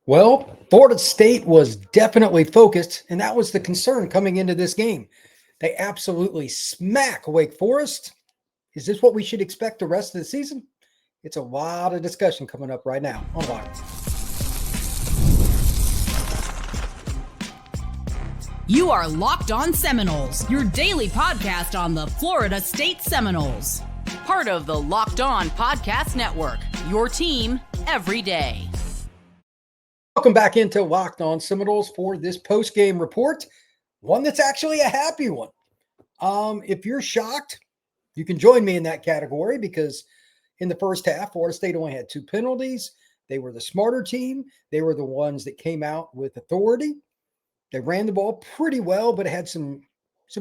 Well, Florida State was definitely focused, and that was the concern coming into this game. They absolutely smack Wake Forest. Is this what we should expect the rest of the season? It's a lot of discussion coming up right now on Locked. You are Locked On Seminoles, your daily podcast on the Florida State Seminoles. Part of the Locked On Podcast Network, your team every day. Welcome back into Locked On Seminoles for this post-game report, one that's actually a happy one. If you're shocked, you can join me in that category because in the first half, Florida State only had 2 penalties. They were the smarter team. They were the ones that came out with authority. They ran the ball pretty well, but it had some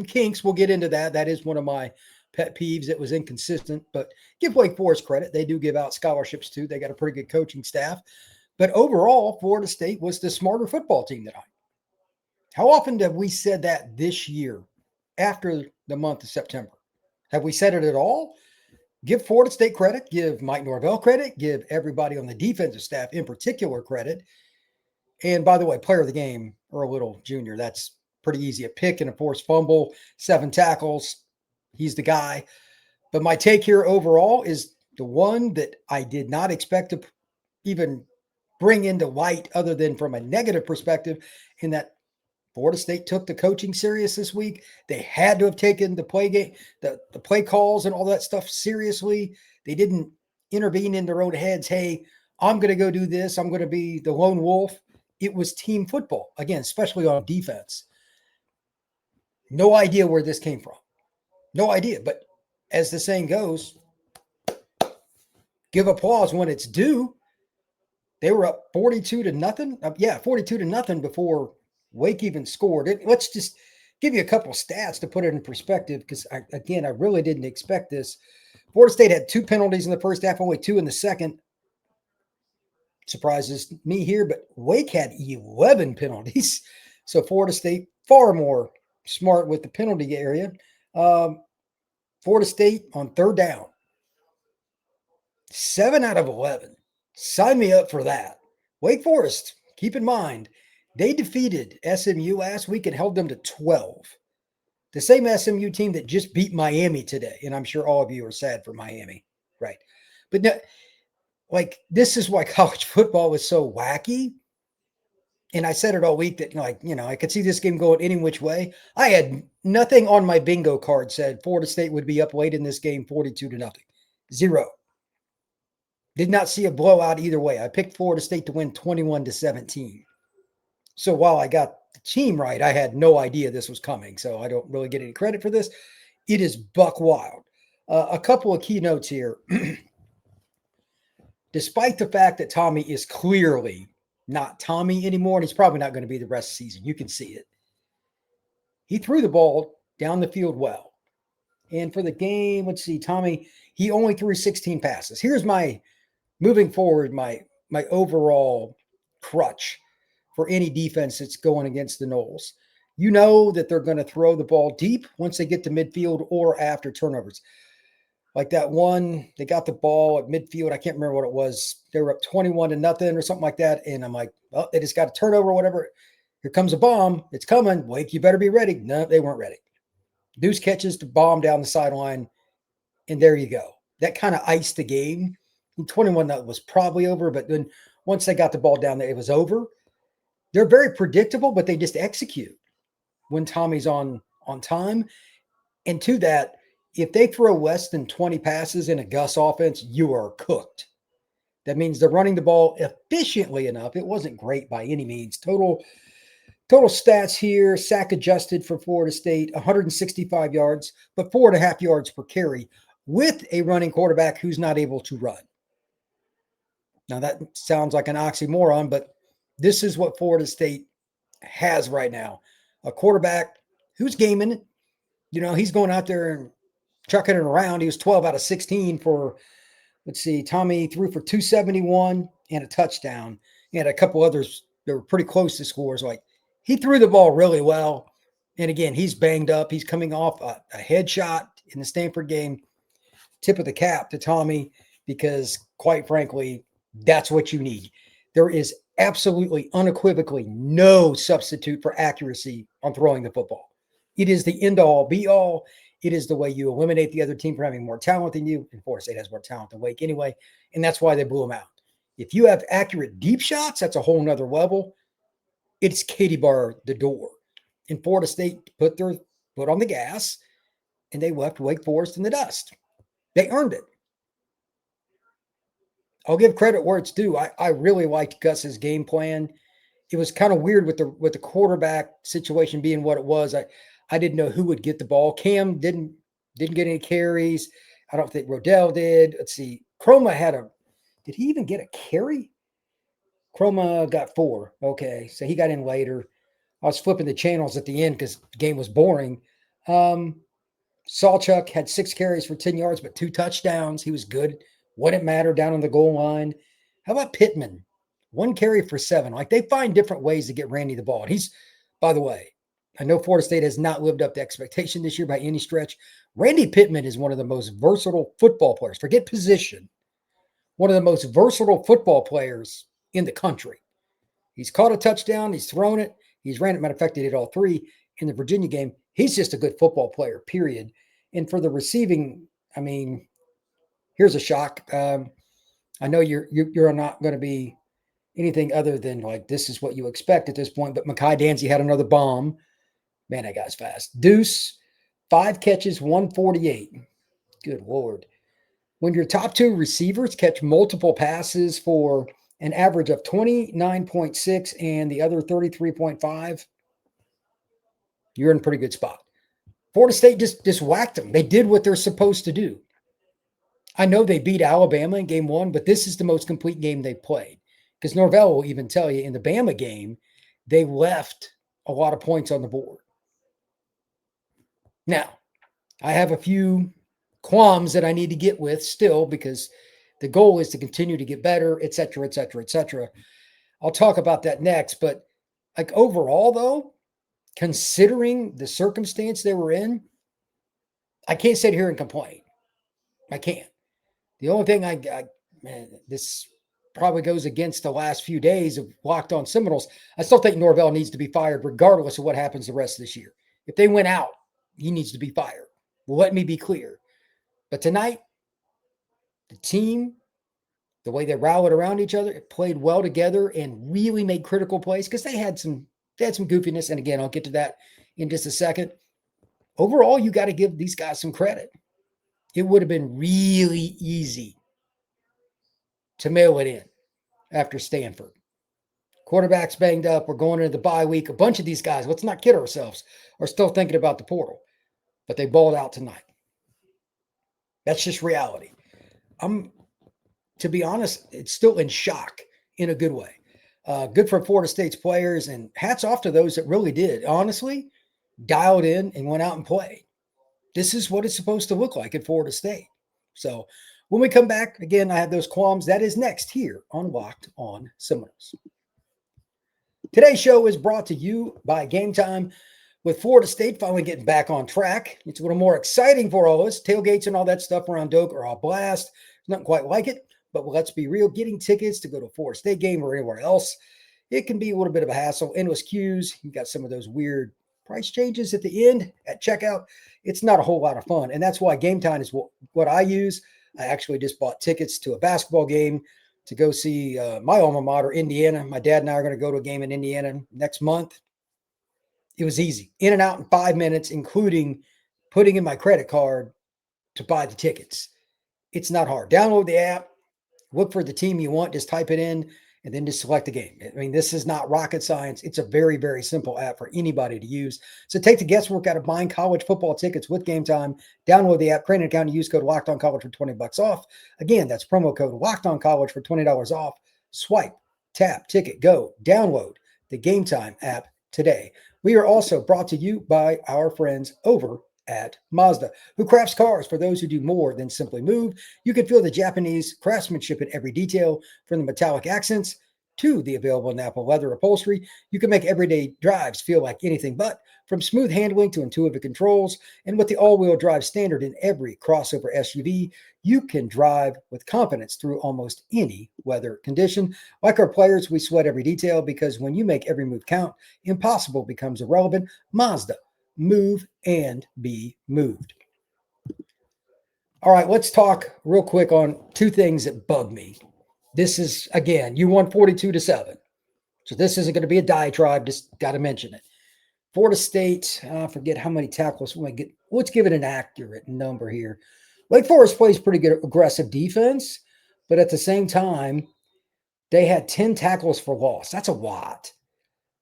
kinks. We'll get into that. That is one of my pet peeves. It was inconsistent, but give Wake Forest credit. They do give out scholarships too. They got a pretty good coaching staff. But overall, Florida State was the smarter football team tonight. How often have we said that this year after the month of September? Have we said it at all? Give Florida State credit. Give Mike Norvell credit. Give everybody on the defensive staff in particular credit. And by the way, player of the game, Earl Little Jr., that's pretty easy. A pick and a forced fumble, 7 tackles. He's the guy. But my take here overall is the one that I did not expect to even bring into light other than from a negative perspective, in that Florida State took the coaching serious this week. They had to have taken the play game, the play calls and all that stuff seriously. They didn't intervene in their own heads. Hey, I'm going to go do this. I'm going to be the lone wolf. It was team football, again, especially on defense. No idea where this came from. No idea. But as the saying goes, give applause when it's due. They were up 42-0. 42-0 before Wake even scored. Let's just give you a couple stats to put it in perspective, because, I really didn't expect this. Florida State had 2 penalties in the first half, only 2 in the second. Surprises me here, but Wake had 11 penalties. So Florida State far more smart with the penalty area. Florida State on third down, 7 out of 11. Sign me up for that. Wake Forest, keep in mind, they defeated SMU last week and held them to 12. The same SMU team that just beat Miami today. And I'm sure all of you are sad for Miami, right? But no, this is why college football was so wacky. And I said it all week that, I could see this game going any which way. I had nothing on my bingo card said Florida State would be up late in this game 42-0. 0. Did not see a blowout either way. I picked Florida State to win 21-17. So while I got the team right, I had no idea this was coming. So I don't really get any credit for this. It is buck wild. A couple of key notes here. Despite the fact that Tommy is clearly not Tommy anymore, and he's probably not going to be the rest of the season. You can see it. He threw the ball down the field well. And for the game, let's see, Tommy, he only threw 16 passes. Here's my moving forward, my overall crutch for any defense that's going against the Noles. You know that they're going to throw the ball deep once they get to midfield or after turnovers. Like that one, they got the ball at midfield. I can't remember what it was. They were up 21-0 or something like that. And I'm like, well, they just got a turnover or whatever. Here comes a bomb. It's coming. Wake, you better be ready. No, they weren't ready. Deuce catches the bomb down the sideline. And there you go. That kind of iced the game. 21 that was probably over, but then once they got the ball down there, it was over. They're very predictable, but they just execute when Tommy's on time. And to that, if they throw less than 20 passes in a Gus offense, you are cooked. That means they're running the ball efficiently enough. It wasn't great by any means. Total stats here, sack adjusted for Florida State, 165 yards, but 4.5 yards per carry with a running quarterback who's not able to run. Now, that sounds like an oxymoron, but this is what Florida State has right now. A quarterback who's gaming. He's going out there and chucking it around. He was 12 out of 16 for, Tommy threw for 271 and a touchdown. He had a couple others that were pretty close to scores. He threw the ball really well. And again, he's banged up. He's coming off a headshot in the Stanford game. Tip of the cap to Tommy, because quite frankly, that's what you need. There is absolutely unequivocally no substitute for accuracy on throwing the football. It is the end all be all. It is the way you eliminate the other team for having more talent than you. And Florida State has more talent than Wake anyway. And that's why they blew them out. If you have accurate deep shots, that's a whole nother level. It's Katie bar the door. And Florida State put their foot on the gas and they left Wake Forest in the dust. They earned it. I'll give credit where it's due. I really liked Gus's game plan. It was kind of weird with the quarterback situation being what it was. I didn't know who would get the ball. Cam didn't get any carries. I don't think Rodell did. Let's see. Did he even get a carry? Chroma got 4. Okay, so he got in later. I was flipping the channels at the end because the game was boring. Sawchuk had 6 carries for 10 yards, but 2 touchdowns. He was good. Wouldn't matter down on the goal line. How about Pittman? 1 carry for 7. Like, they find different ways to get Randy the ball. And he's, by the way, I know Florida State has not lived up to expectation this year by any stretch. Randy Pittman is one of the most versatile football players. Forget position. One of the most versatile football players in the country. He's caught a touchdown. He's thrown it. He's ran it. Matter of fact, he did all 3 in the Virginia game. He's just a good football player, period. And for the receiving, I mean, here's a shock. I know you're not going to be anything other than like this is what you expect at this point, but Mekhi Danzy had another bomb. Man, that guy's fast. Deuce, 5 catches, 148. Good Lord. When your top 2 receivers catch multiple passes for an average of 29.6 and the other 33.5, you're in a pretty good spot. Florida State just whacked them. They did what they're supposed to do. I know they beat Alabama in game 1, but this is the most complete game they've played. Because Norvell will even tell you in the Bama game, they left a lot of points on the board. Now, I have a few qualms that I need to get with still because the goal is to continue to get better, et cetera, et cetera, et cetera. I'll talk about that next. But like overall, though, considering the circumstance they were in, I can't sit here and complain. I can't. The only thing man, this probably goes against the last few days of Locked On Seminoles. I still think Norvell needs to be fired regardless of what happens the rest of this year. If they went out, he needs to be fired. Well, let me be clear. But tonight, the team, the way they rallied around each other, it played well together and really made critical plays because they had some goofiness. And again, I'll get to that in just a second. Overall, you got to give these guys some credit. It would have been really easy to mail it in after Stanford. Quarterback's banged up. We're going into the bye week. A bunch of these guys, let's not kid ourselves, are still thinking about the portal. But they balled out tonight. That's just reality. To be honest, it's still in shock in a good way. Good for Florida State's players, and hats off to those that really did. Honestly, dialed in and went out and played. This is what it's supposed to look like at Florida State. So when we come back, again, I have those qualms. That is next here on Locked On Seminoles. Today's show is brought to you by Gametime. With Florida State finally getting back on track, it's a little more exciting for all of us. Tailgates and all that stuff around Doak are all blast. It's nothing quite like it, but let's be real. Getting tickets to go to a Florida State game or anywhere else, it can be a little bit of a hassle. Endless queues. You got some of those weird price changes at the end at checkout. It's not a whole lot of fun, and that's why Gametime is what I use. I actually just bought tickets to a basketball game to go see my alma mater, Indiana. My dad and I are going to go to a game in Indiana next month. It was easy. In and out in 5 minutes, including putting in my credit card to buy the tickets. It's not hard. Download the app, look for the team you want, just type it in, and then just select the game. I mean, this is not rocket science. It's a very, very simple app for anybody to use. So take the guesswork out of buying college football tickets with Gametime. Download the app, create an account, and use code LOCKEDONCollege for $20 off. Again, that's promo code LOCKEDONCollege for $20 off. Swipe, tap, ticket, go. Download the Gametime app today. We are also brought to you by our friends over at Mazda, who crafts cars for those who do more than simply move. You can feel the Japanese craftsmanship in every detail, from the metallic accents to the available Napa leather upholstery, you can make everyday drives feel like anything but. From smooth handling to intuitive controls, and with the all-wheel drive standard in every crossover SUV, you can drive with confidence through almost any weather condition. Like our players, we sweat every detail because when you make every move count, impossible becomes irrelevant. Mazda, move and be moved. All right, let's talk real quick on two things that bug me. This is, again, you won 42-7. So this isn't going to be a diatribe, just got to mention it. Florida State, I forget how many tackles we get. Let's give it an accurate number here. Wake Forest plays pretty good aggressive defense, but at the same time, they had 10 tackles for loss. That's a lot.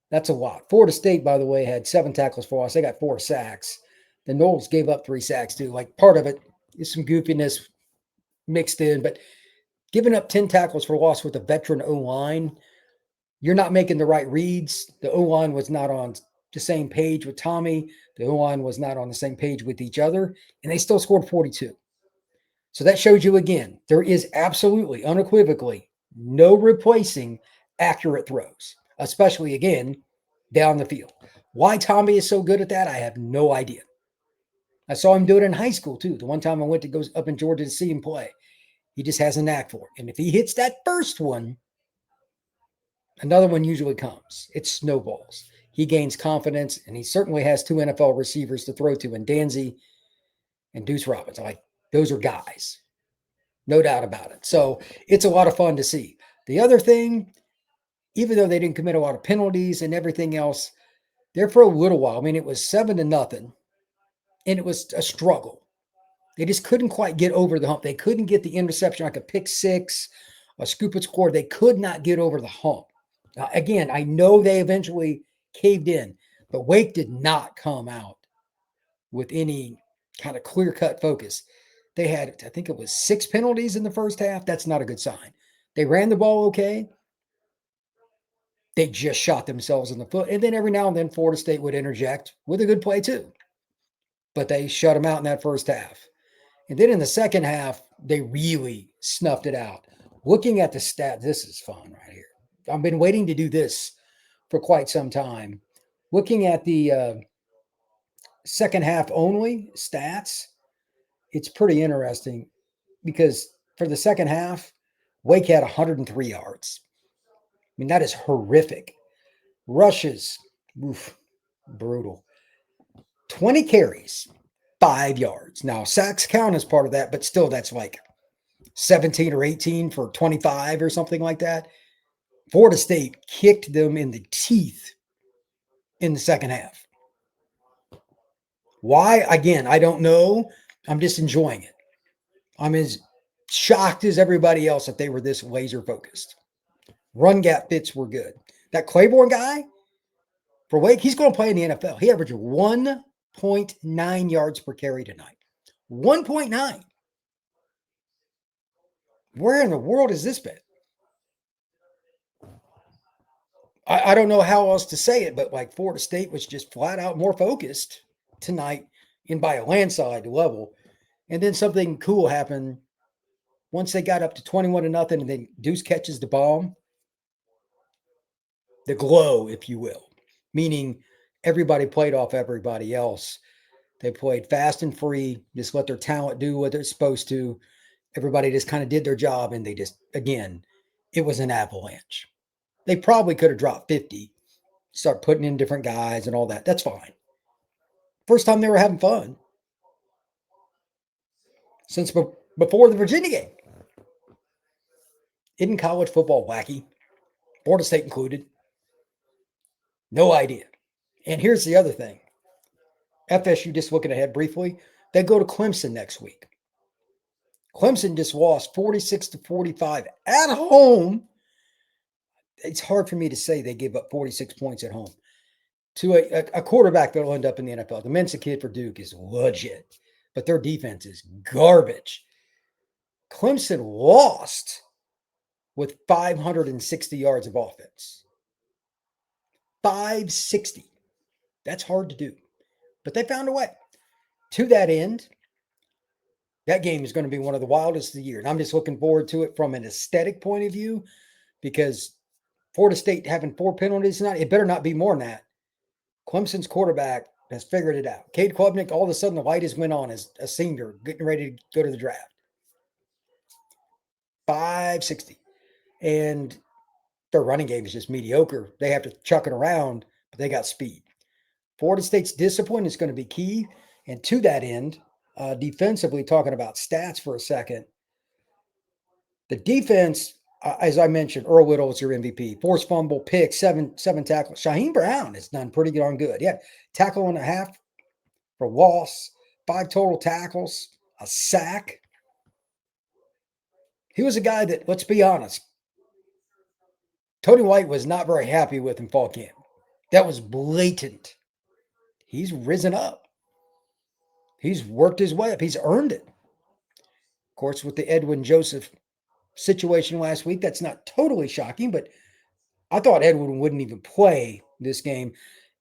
That's a lot. Florida State, by the way, had 7 tackles for loss. They got 4 sacks. The Noles gave up 3 sacks too. Like, part of it is some goofiness mixed in, but giving up 10 tackles for loss with a veteran O-line, you're not making the right reads. The O-line was not on the same page with Tommy. The O-line was not on the same page with each other, and they still scored 42. So that shows you again, there is absolutely, unequivocally, no replacing accurate throws, especially, again, down the field. Why Tommy is so good at that, I have no idea. I saw him do it in high school, too. The one time I went to go up in Georgia to see him play. He just has a knack for it. And if he hits that first one, another one usually comes. It snowballs. He gains confidence, and he certainly has 2 NFL receivers to throw to in Danzy and Deuce Robbins. Those are guys. No doubt about it. So it's a lot of fun to see. The other thing, even though they didn't commit a lot of penalties and everything else, there for a little while, I mean, it was 7-0, and it was a struggle. They just couldn't quite get over the hump. They couldn't get the interception, like a pick six, a scoop and score. They could not get over the hump. Now, again, I know they eventually caved in, but Wake did not come out with any kind of clear-cut focus. They had, I think it was 6 penalties in the first half. That's not a good sign. They ran the ball okay. They just shot themselves in the foot. And then every now and then, Florida State would interject with a good play too. But they shut them out in that first half. And then in the second half, they really snuffed it out. Looking at the stat, this is fun right here. I've been waiting to do this for quite some time. Looking at the second half only stats, it's pretty interesting because for the second half, Wake had 103 yards. I mean, that is horrific. Rushes, brutal. 20 carries, 5 yards. Now, sacks count as part of that, but still that's like 17 or 18 for 25 or something like that. Florida State kicked them in the teeth in the second half. Why? Again, I don't know. I'm just enjoying it. I'm as shocked as everybody else that they were this laser focused. Run gap fits were good. That Claiborne guy for Wake, he's going to play in the NFL. He averaged 1.9 yards per carry tonight. 1.9. Where in the world has this been? I don't know how else to say it, but like Florida State was just flat out more focused tonight and by a landslide level. And then something cool happened once they got up to 21-0, and then Deuce catches the bomb. The glow, if you will, meaning everybody played off everybody else. They played fast and free, just let their talent do what they're supposed to. Everybody just kind of did their job, and they just, again, it was an avalanche. They probably could have dropped 50, start putting in different guys and all that. That's fine. First time they were having fun since before the Virginia game. Isn't college football wacky? Florida State included. No idea. And here's the other thing. FSU, just looking ahead briefly, they go to Clemson next week. Clemson just lost 46-45 at home. It's hard for me to say they gave up 46 points at home to a quarterback that will end up in the NFL. The Mensa kid for Duke is legit, but their defense is garbage. Clemson lost with 560 yards of offense. 560. That's hard to do, but they found a way. To that end, that game is going to be one of the wildest of the year. And I'm just looking forward to it from an aesthetic point of view because Florida State having 4 penalties tonight. It better not be more than that. Clemson's quarterback has figured it out. Cade Klubnik, all of a sudden the light has went on as a senior, getting ready to go to the draft. 560. And their running game is just mediocre. They have to chuck it around, but they got speed. Florida State's discipline is going to be key. And to that end, defensively, talking about stats for a second, the defense, as I mentioned, Earl Little is your MVP. Forced fumble, pick, seven tackles. Shaheem Brown has done pretty darn good. Yeah, tackle and a half for loss, 5 total tackles, a sack. He was a guy that, let's be honest, Tony White was not very happy with in fall camp. That was blatant. He's risen up. He's worked his way up. He's earned it. Of course, with the Edwin Joseph situation last week, that's not totally shocking, but I thought Edwin wouldn't even play this game.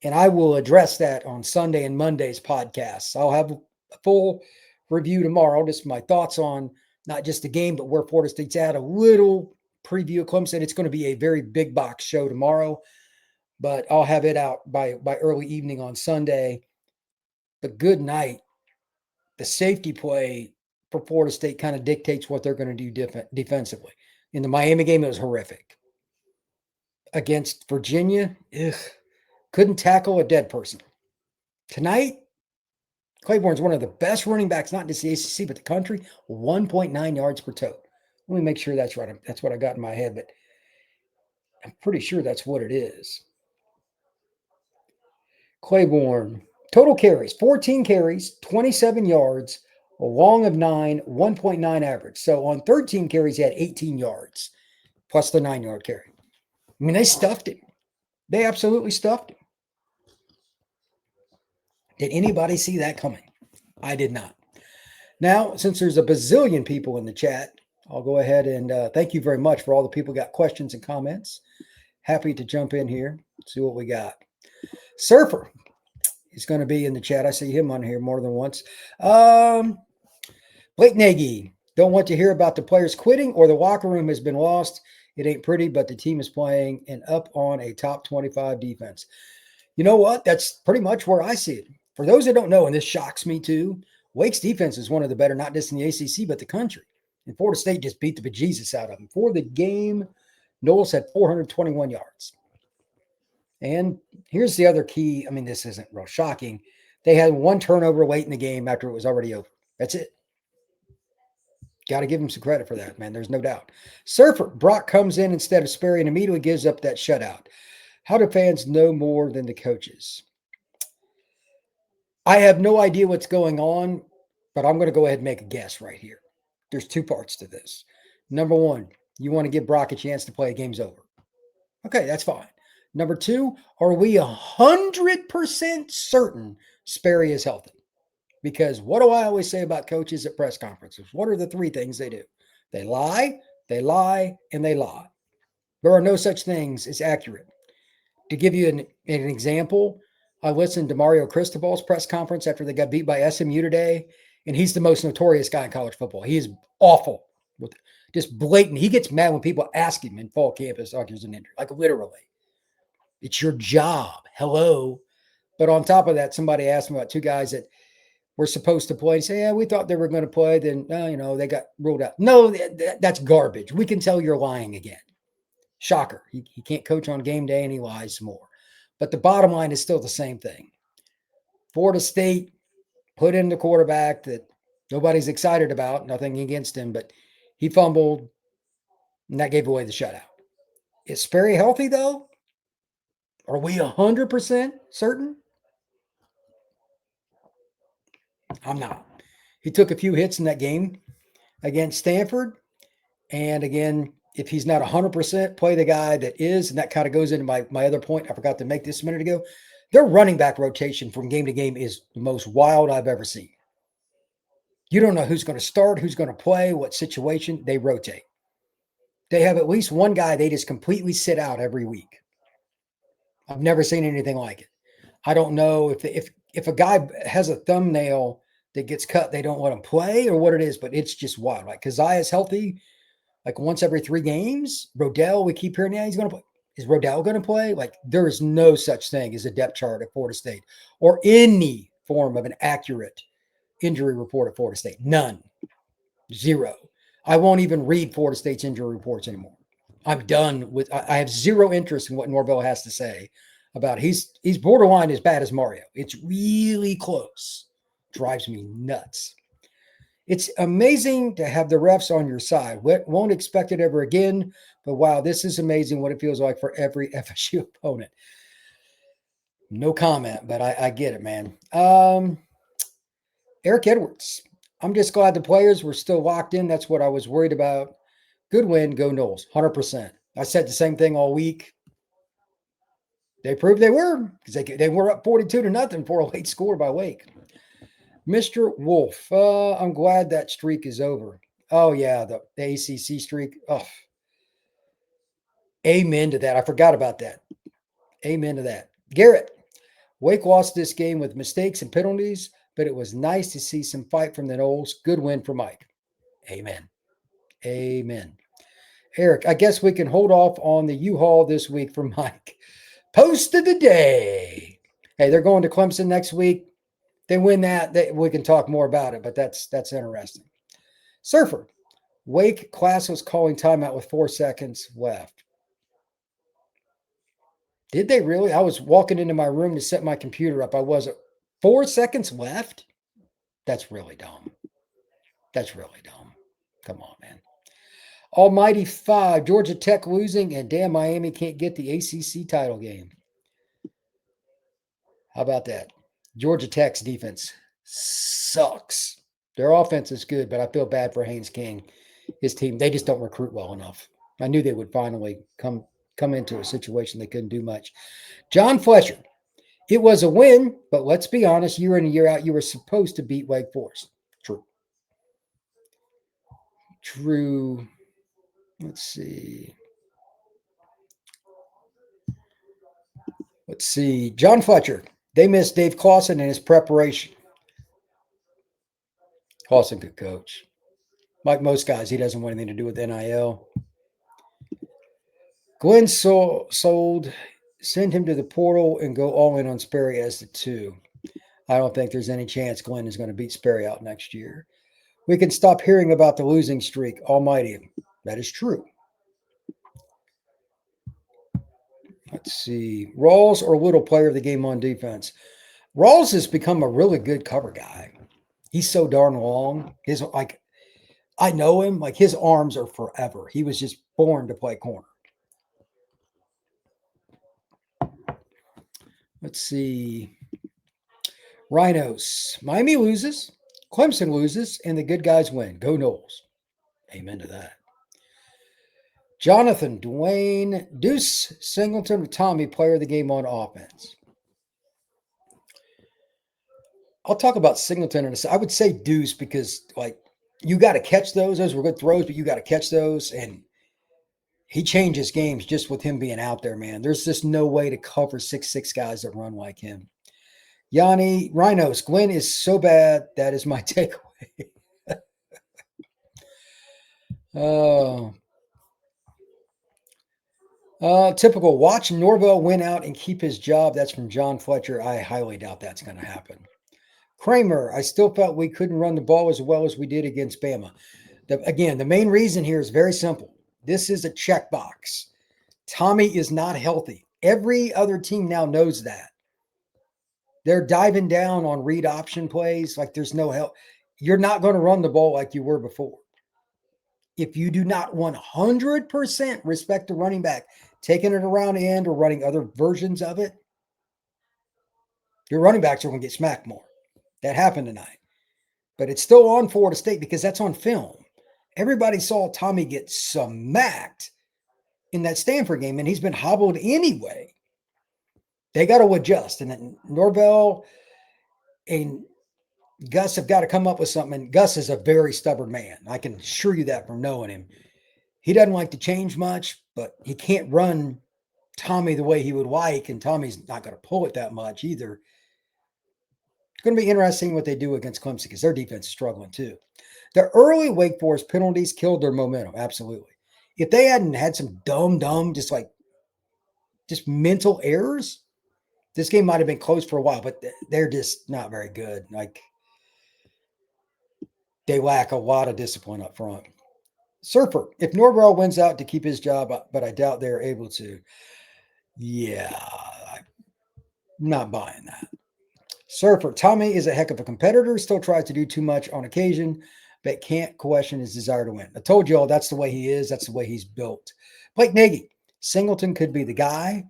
And I will address that on Sunday and Monday's podcasts. I'll have a full review tomorrow, just my thoughts on not just the game, but where Florida State's at, a little preview of Clemson. It's going to be a very big box show tomorrow, but I'll have it out by early evening on Sunday. The good night, the safety play for Florida State kind of dictates what they're going to do defensively. In the Miami game, it was horrific. Against Virginia, couldn't tackle a dead person. Tonight, Claiborne's one of the best running backs, not just the ACC, but the country, 1.9 yards per tote. Let me make sure that's right. That's what I got in my head, but I'm pretty sure that's what it is. Claiborne, total carries, 14 carries, 27 yards, a long of 9, 1.9 average. So on 13 carries, he had 18 yards, plus the 9-yard carry. I mean, they stuffed him. They absolutely stuffed him. Did anybody see that coming? I did not. Now, since there's a bazillion people in the chat, I'll go ahead and thank you very much for all the people who got questions and comments. Happy to jump in here, see what we got. Surfer is going to be in the chat. I see him on here more than once. Blake Nagy, don't want to hear about the players quitting or the locker room has been lost. It ain't pretty, but the team is playing and up on a top 25 defense. You know what? That's pretty much where I see it. For those that don't know, and this shocks me too, Wake's defense is one of the better, not just in the ACC, but the country. And Florida State just beat the bejesus out of them. For the game, Noles had 421 yards. And here's the other key. I mean, this isn't real shocking. They had 1 turnover late in the game after it was already over. That's it. Got to give him some credit for that, man. There's no doubt. Surfer, Brock comes in instead of Sperry and immediately gives up that shutout. How do fans know more than the coaches? I have no idea what's going on, but I'm going to go ahead and make a guess right here. There's 2 parts to this. Number 1, you want to give Brock a chance to play. Game's over. Okay, that's fine. Number 2, are we 100% certain Sperry is healthy? Because what do I always say about coaches at press conferences? What are the 3 things they do? They lie, and they lie. There are no such things as accurate. To give you an example, I listened to Mario Cristobal's press conference after they got beat by SMU today, and he's the most notorious guy in college football. He is awful, with just blatant. He gets mad when people ask him in fall campus, oh, there's an injury. Like literally. It's your job. Hello. But on top of that, somebody asked me about 2 guys that were supposed to play. Say, yeah, we thought they were going to play. Then, they got ruled out. No, that's garbage. We can tell you're lying again. Shocker. He can't coach on game day and he lies some more. But the bottom line is still the same thing. Florida State put in the quarterback that nobody's excited about, nothing against him, but he fumbled and that gave away the shutout. Is Sperry healthy though? Are we 100% certain? I'm not. He took a few hits in that game against Stanford. And again, if he's not 100%, play the guy that is. And that kind of goes into my other point. I forgot to make this a minute ago. Their running back rotation from game to game is the most wild I've ever seen. You don't know who's going to start, who's going to play, what situation. They rotate. They have at least one guy they just completely sit out every week. I've never seen anything like it. I don't know if a guy has a thumbnail that gets cut, they don't let him play or what it is, but it's just wild. Like Keziah's healthy like once every 3 games. Rodell, we keep hearing, yeah, he's going to play. Is Rodell going to play? Like, there is no such thing as a depth chart at Florida State or any form of an accurate injury report at Florida State. None. Zero. I won't even read Florida State's injury reports anymore. I'm done with. I have zero interest in what Norvell has to say about. He's borderline as bad as Mario. It's really close. Drives me nuts. It's amazing to have the refs on your side. Won't expect it ever again. But wow, this is amazing what it feels like for every FSU opponent. No comment, but I get it, man. Eric Edwards. I'm just glad the players were still locked in. That's what I was worried about. Good win, go Noles, 100%. I said the same thing all week. They proved they were, because they were up 42-0 for a late score by Wake. Mr. Wolf, I'm glad that streak is over. Oh, yeah, the ACC streak. Oh, amen to that. I forgot about that. Amen to that. Garrett, Wake lost this game with mistakes and penalties, but it was nice to see some fight from the Noles. Good win for Mike. Amen. Amen. Eric, I guess we can hold off on the U-Haul this week for Mike. Post of the day. Hey, they're going to Clemson next week. They win that, we can talk more about it, but that's interesting. Surfer, Wake class was calling timeout with 4 seconds left. Did they really? I was walking into my room to set my computer up. I wasn't. 4 seconds left? That's really dumb. That's really dumb. Come on, man. Almighty 5, Georgia Tech losing, and damn, Miami can't get the ACC title game. How about that? Georgia Tech's defense sucks. Their offense is good, but I feel bad for Haynes King. His team, they just don't recruit well enough. I knew they would finally come into a situation they couldn't do much. John Fletcher, it was a win, but let's be honest, year in and year out, you were supposed to beat Wake Forest. True. Let's see. John Fletcher, they missed Dave Clawson and his preparation. Clawson could coach. Like most guys, he doesn't want anything to do with NIL. Glenn sold, send him to the portal and go all in on Sperry as the 2. I don't think there's any chance Glenn is going to beat Sperry out next year. We can stop hearing about the losing streak. Almighty. That is true. Let's see. Rawls or Little player of the game on defense. Rawls has become a really good cover guy. He's so darn long. I know him. Like, his arms are forever. He was just born to play corner. Let's see. Rhinos. Miami loses. Clemson loses. And the good guys win. Go Noles. Amen to that. Jonathan, Dwayne, Deuce Singleton, or Tommy, player of the game on offense. I'll talk about Singleton in a second. I would say Deuce because, like, you got to catch those. Those were good throws, but you got to catch those. And he changes games just with him being out there, man. There's just no way to cover 6'6" guys that run like him. Yanni, Rhinos, Glenn is so bad. That is my takeaway. Typical. Watch Norvell win out and keep his job. That's from John Fletcher. I highly doubt that's going to happen. Kramer, I still felt we couldn't run the ball as well as we did against Bama. Again, the main reason here is very simple. This is a checkbox. Tommy is not healthy. Every other team now knows that. They're diving down on read option plays like there's no help. You're not going to run the ball like you were before. If you do not 100% respect the running back, taking it around end or running other versions of it, your running backs are going to get smacked more. That happened tonight. But it's still on Florida State because that's on film. Everybody saw Tommy get smacked in that Stanford game, and he's been hobbled anyway. They got to adjust. And then Norvell and Gus have got to come up with something. And Gus is a very stubborn man. I can assure you that from knowing him. He doesn't like to change much, but he can't run Tommy the way he would like, and Tommy's not going to pull it that much either. It's going to be interesting what they do against Clemson because their defense is struggling too. The early Wake Forest penalties killed their momentum, absolutely. If they hadn't had some dumb, just like just mental errors. This game might have been close for a while, but they're just not very good. Like, they lack a lot of discipline up front. Surfer, if Norvell wins out to keep his job, but I doubt they're able to. Yeah, I'm not buying that. Surfer, Tommy is a heck of a competitor, still tries to do too much on occasion, but can't question his desire to win. I told you all that's the way he is. That's the way he's built. Blake Nagy, Singleton could be the guy.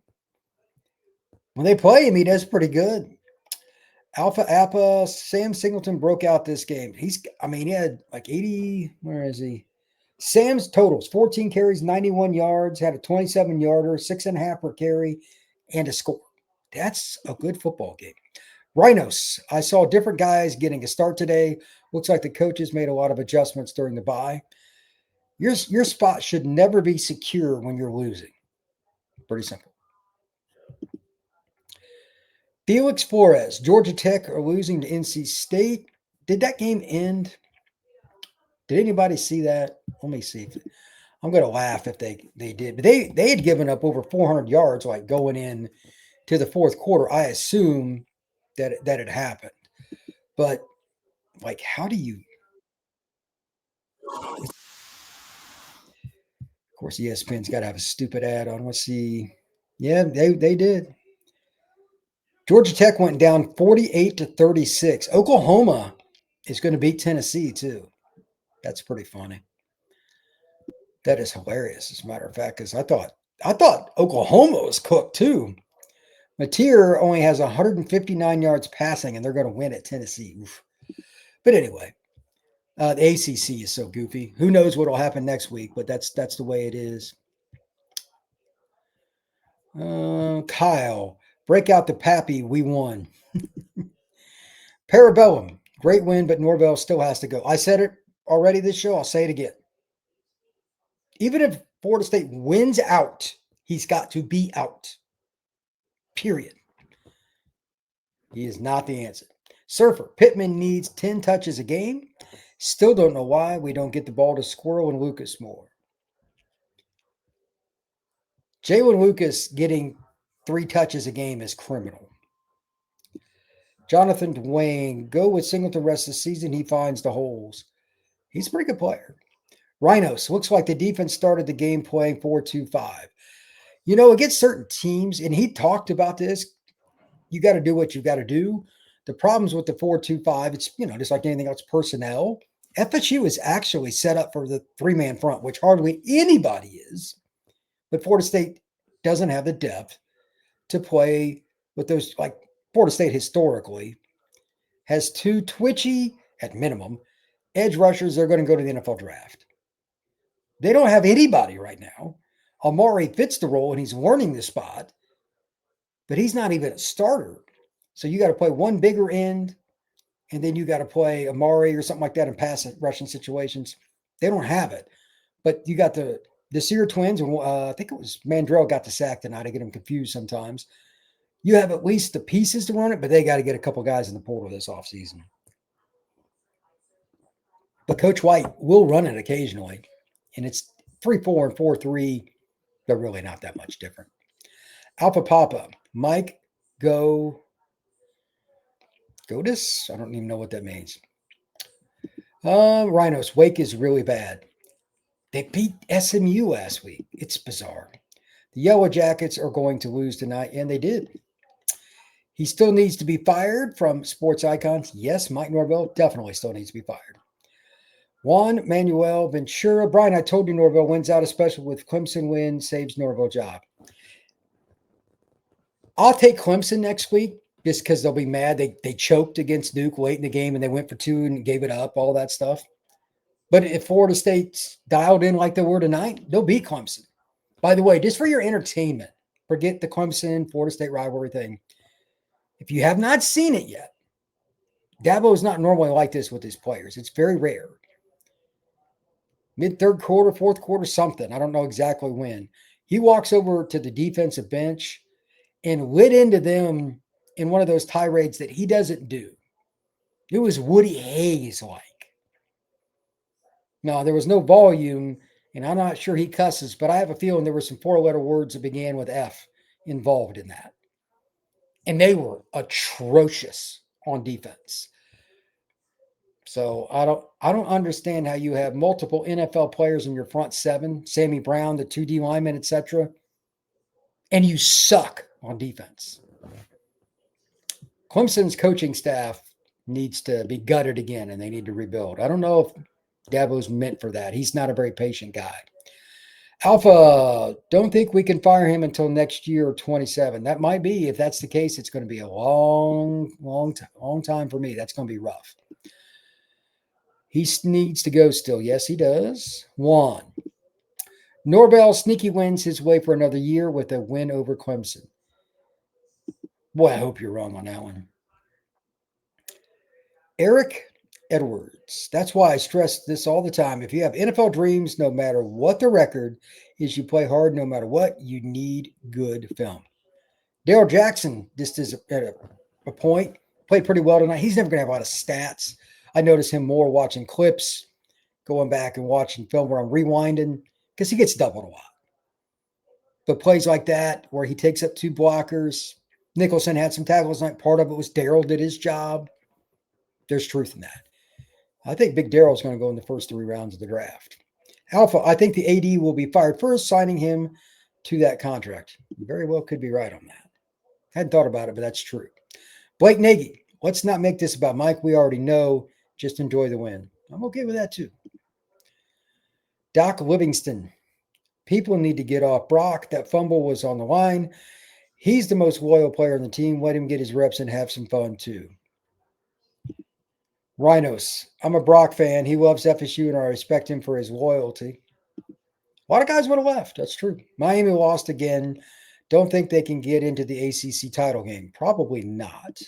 When they play him, he does pretty good. Alpha Appa, Sam Singleton broke out this game. He had like 80, where is he? Sam's totals, 14 carries, 91 yards, had a 27-yarder, 6.5 per carry, and a score. That's a good football game. Rhinos, I saw different guys getting a start today. Looks like the coaches made a lot of adjustments during the bye. Your spot should never be secure when you're losing. Pretty simple. Felix Flores, Georgia Tech are losing to NC State. Did that game end? Did anybody see that? Let me see. I'm going to laugh if they did. But they had given up over 400 yards like going in to the fourth quarter. I assume that it happened. But, like, how do you... Of course, ESPN's got to have a stupid ad on. Let's see. Yeah, they did. Georgia Tech went down 48-36. Oklahoma is going to beat Tennessee, too. That's pretty funny. That is hilarious, as a matter of fact, because I thought Oklahoma was cooked, too. Mateer only has 159 yards passing, and they're going to win at Tennessee. Oof. But anyway, the ACC is so goofy. Who knows what will happen next week, but that's the way it is. Kyle, break out the Pappy. We won. Parabellum, great win, but Norvell still has to go. I said it already this show. I'll say it again. Even if Florida State wins out, he's got to be out. Period. He is not the answer. Surfer, Pittman needs 10 touches a game. Still don't know why we don't get the ball to Squirrel and Lucas more. Jalen Lucas getting 3 touches a game is criminal. Jonathan Dwayne, go with Singleton the rest of the season. He finds the holes. He's a pretty good player. Rhinos, looks like the defense started the game playing 4-2-5. You know, against certain teams, and he talked about this, you got to do what you got to do. The problems with the 4-2-5, it's, just like anything else, personnel. FSU is actually set up for the 3-man front, which hardly anybody is. But Florida State doesn't have the depth to play with those, like Florida State historically has 2 twitchy, at minimum, edge rushers that are going to go to the NFL draft. They don't have anybody right now. Amari fits the role, and he's learning the spot, but he's not even a starter. So you got to play one bigger end, and then you got to play Amari or something like that in pass rushing situations. They don't have it. But you got the Sear twins, and I think it was Mandrell got the sack tonight. I get them confused sometimes. You have at least the pieces to run it, but they got to get a couple guys in the portal this offseason. But Coach White will run it occasionally, and it's 3-4 and 4-3. They're really not that much different. Alpha Papa, Mike, Gotis? I don't even know what that means. Rhinos, Wake is really bad. They beat SMU last week. It's bizarre. The Yellow Jackets are going to lose tonight, and they did. He still needs to be fired from Sports Icons. Yes, Mike Norvell definitely still needs to be fired. Juan Manuel Ventura. Brian, I told you Norvell wins out, especially with Clemson win, saves Norvell job. I'll take Clemson next week just because they'll be mad. They choked against Duke late in the game, and they went for 2 and gave it up, all that stuff. But if Florida State's dialed in like they were tonight, they'll beat Clemson. By the way, just for your entertainment, forget the Clemson-Florida State rivalry thing. If you have not seen it yet, Dabo is not normally like this with his players. It's very rare. Mid-third quarter, fourth quarter, something. I don't know exactly when. He walks over to the defensive bench and lit into them in one of those tirades that he doesn't do. It was Woody Hayes-like. No, there was no volume, and I'm not sure he cusses, but I have a feeling there were some 4-letter words that began with F involved in that. And they were atrocious on defense. So I don't understand how you have multiple NFL players in your front seven, Sammy Brown, the 2D linemen, etc., and you suck on defense. Clemson's coaching staff needs to be gutted again, and they need to rebuild. I don't know if Dabo's meant for that. He's not a very patient guy. Alpha, don't think we can fire him until next year, 27. That might be. If that's the case, it's going to be a long time for me. That's going to be rough. He needs to go still. Yes, he does. 1. Norvell sneaky wins his way for another year with a win over Clemson. Boy, I hope you're wrong on that one. Eric Edwards. That's why I stress this all the time. If you have NFL dreams, no matter what the record is, you play hard no matter what, you need good film. Daryl Jackson, just is at a point, played pretty well tonight. He's never going to have a lot of stats. I notice him more watching clips, going back and watching film where I'm rewinding, because he gets doubled a lot. But plays like that, where he takes up 2 blockers. Nicholson had some tackles tonight. Part of it was Daryl did his job. There's truth in that. I think Big Daryl's going to go in the first 3 rounds of the draft. Alpha, I think the AD will be fired first, signing him to that contract. You very well could be right on that. Hadn't thought about it, but that's true. Blake Nagy, let's not make this about Mike. We already know. Just enjoy the win. I'm okay with that too. Doc Livingston, people need to get off Brock. That fumble was on the line. He's the most loyal player on the team. Let him get his reps and have some fun too. Rhinos, I'm a Brock fan. He loves FSU, and I respect him for his loyalty. A lot of guys would have left. That's true. Miami lost again. Don't think they can get into the ACC title game. Probably not.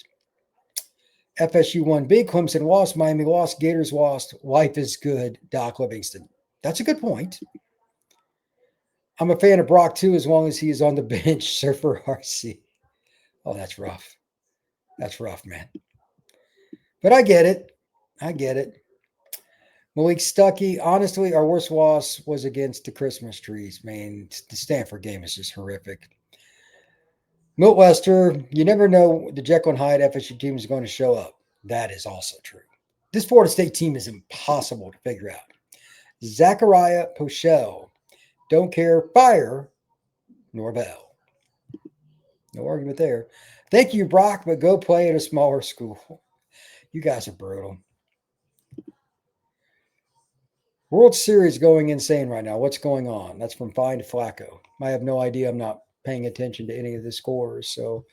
FSU won big. Clemson lost. Miami lost. Gators lost. Life is good. Doc Livingston. That's a good point. I'm a fan of Brock too, as long as he is on the bench. Surfer RC. Oh, that's rough. That's rough, man. But I get it. I get it. Malik Stuckey, honestly, our worst loss was against the Christmas trees. Man, the Stanford game is just horrific. Milt Lester, you never know the Jekyll and Hyde FSU team is going to show up. That is also true. This Florida State team is impossible to figure out. Zachariah Pochel, don't care, fire Norvell. No argument there. Thank you, Brock, but go play at a smaller school. You guys are brutal. World Series going insane right now. What's going on? That's from Fine to Flacco. I have no idea. I'm not paying attention to any of the scores. So,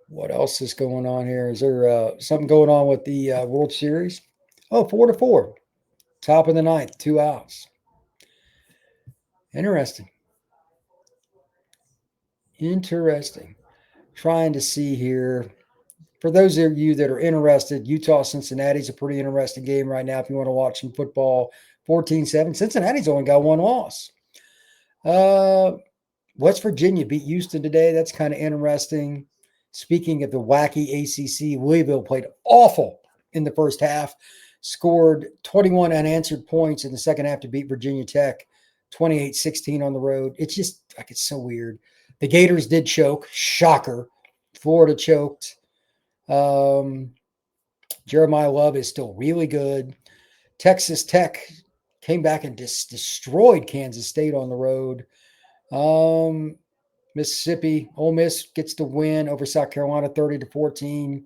what else is going on here? Is there something going on with the World Series? Oh, 4-4. Top of the ninth, 2 outs. Interesting. Trying to see here. For those of you that are interested, Utah-Cincinnati is a pretty interesting game right now if you want to watch some football. 14-7. Cincinnati's only got 1 loss. West Virginia beat Houston today. That's kind of interesting. Speaking of the wacky ACC, Louisville played awful in the first half. Scored 21 unanswered points in the second half to beat Virginia Tech. 28-16 on the road. It's just like it's so weird. The Gators did choke. Shocker. Florida choked. Jeremiah Love is still really good. Texas Tech came back and just destroyed Kansas State on the road. Mississippi, Ole Miss gets the win over South Carolina 30-14.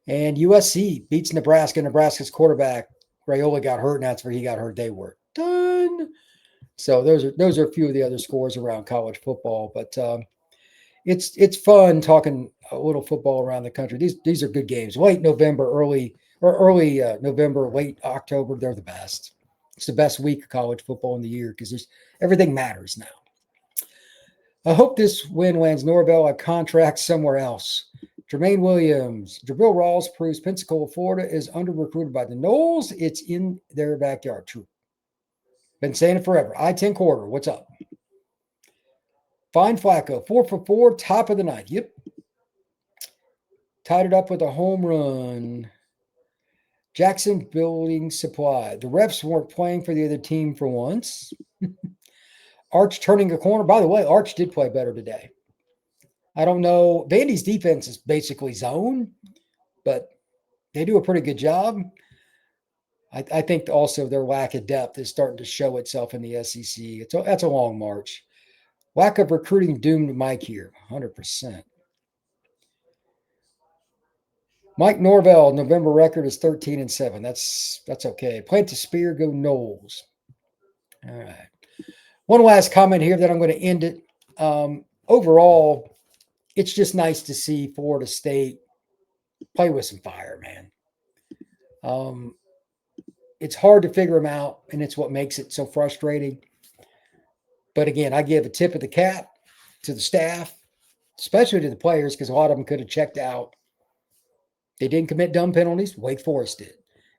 And USC beats Nebraska. Nebraska's quarterback, Raiola, got hurt, and that's where he got hurt. They were done. So those are a few of the other scores around college football. But it's fun talking a little football around the country. These are good games. Late November, early November, late October, they're the best. It's the best week of college football in the year because everything matters now. I hope this win lands Norvell a contract somewhere else. Jermaine Williams, Jabril Rawls proves Pensacola, Florida is under-recruited by the Noles. It's in their backyard. True. Been saying it forever. I-10 quarter. What's up? Fine Flacco, 4 for 4, top of the ninth. Yep. Tied it up with a home run. Jackson Building Supply. The refs weren't playing for the other team for once. Arch turning a corner. By the way, Arch did play better today. I don't know. Vandy's defense is basically zone, but they do a pretty good job. I think also their lack of depth is starting to show itself in the SEC. That's a long march. Lack of recruiting doomed Mike here, 100%. Mike Norvell, November record is 13-7. That's okay. Plant the spear, go Noles. All right. One last comment here that I'm going to end it. Overall, it's just nice to see Florida State play with some fire, man. It's hard to figure them out, and it's what makes it so frustrating. But again, I give a tip of the cap to the staff, especially to the players, because a lot of them could have checked out. They didn't commit dumb penalties. Wake Forest did.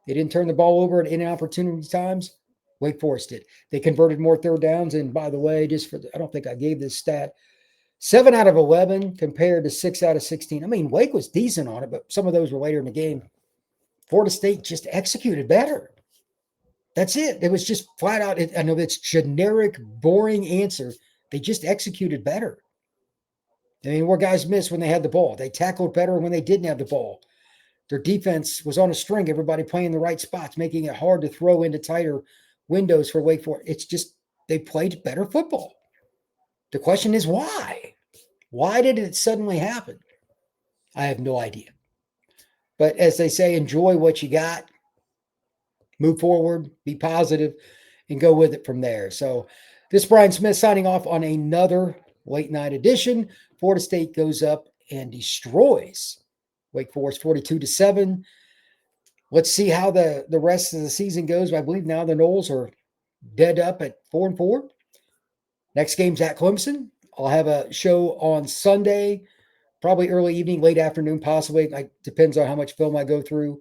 They didn't turn the ball over at any opportunity times. Wake Forest did. They converted more third downs. And by the way, I don't think I gave this stat, 7 out of 11 compared to 6 out of 16. I mean, Wake was decent on it, but some of those were later in the game. Florida State just executed better. That's it. It was just flat out. I know that's generic, boring answer. They just executed better. I mean, where guys missed when they had the ball. They tackled better when they didn't have the ball. Their defense was on a string, everybody playing the right spots, making it hard to throw into tighter windows for Wake Forest. It's just they played better football. The question is why? Why did it suddenly happen? I have no idea. But as they say, enjoy what you got. Move forward, be positive, and go with it from there. So this is Brian Smith signing off on another late night edition. Florida State goes up and destroys Wake Forest 42-7. Let's see how the rest of the season goes. I believe now the Noles are dead up at 4-4. Next game's at Clemson. I'll have a show on Sunday, probably early evening, late afternoon, possibly. It depends on how much film I go through.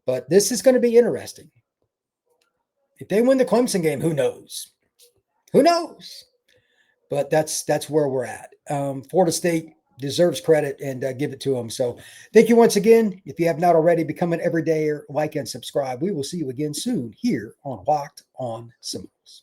But this is going to be interesting. If they win the Clemson game, who knows? Who knows? But that's where we're at. Florida State deserves credit, and give it to them. So thank you once again. If you have not already, become an everydayer, like and subscribe. We will see you again soon here on Locked on Seminoles.